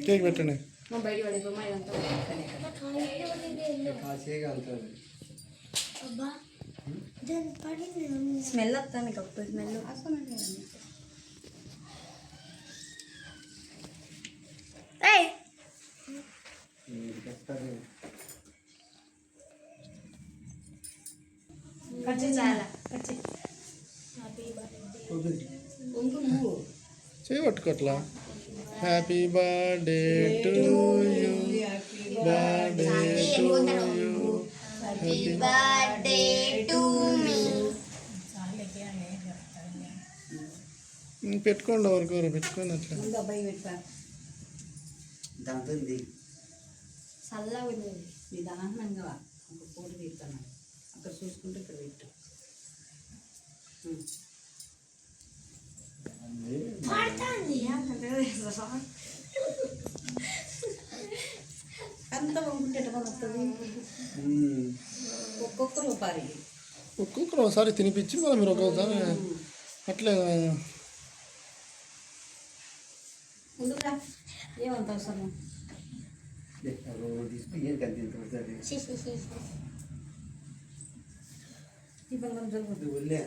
Cake పెట్టండి. Smell వస్తుంది కప్పు స్మెల్ చేయబట్టుకోట్లా. Happy birthday to you, birthday to you, happy birthday to me. పెట్టుకోండి, ఎవరికొరు పెట్టుకోండి. అట్లా చల్లగా ఉంది నిదానంగా ఒక పూట తీస్తాను అక్కడ చూసుకుంటే ఇక్కడ పెట్టు. అంత వంకుంటే వస్తుంది. ఒక్కొక్కరు పారి ఒక్కొక్కరు ఒకసారి తినిపించి మళ్ళీ మీరు ఒక్కొక్కసారి అట్లే. ముందుగా ఏమంత అవసరం దీపం జరుగుతుంది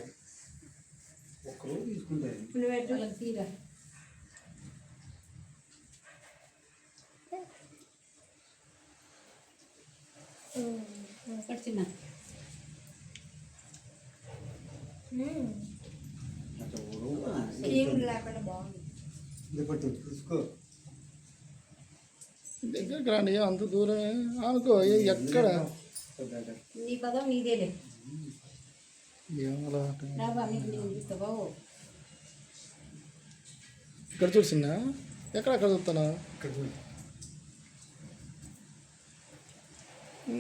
ఒక్కరోజు తీసుకుంటారు. వాళ్ళకి తీరా చిన్న లేకుండా బాగుంది. చూసుకో దగ్గరికి రండి, అంత దూరం అనుకో. ఎక్కడ నీ పదం నీదేలే ఏమలా రాబా నీకు నేను చూస్తావా. ఇక్కడ చూసినా ఎక్కడెక్కడ చూస్తున్నా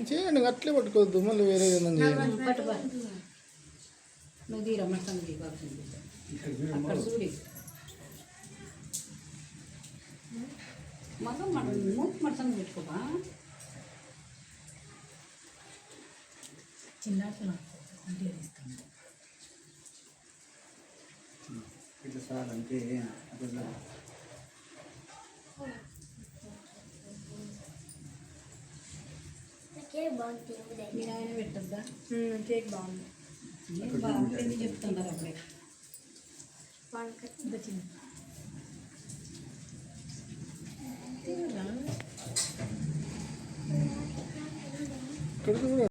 చేయండి. అట్లే పట్టుకోవద్దు, మళ్ళీ వేరే ఏదైనా చేయండి. పట్టుబా నువ్వు తీరా మటన్ అక్కడ చూడి మగ మటన్ మూతి మటన్ పెట్టుకోవా. చిన్న ఇట్లా సార్ అంటే కేక్ బాగుంది. మీరు ఆయన పెట్టద్దా కేక్ బాగుంది. బాగుంటుంది చెప్తున్నారు అప్పుడే చిన్న ఇక్కడ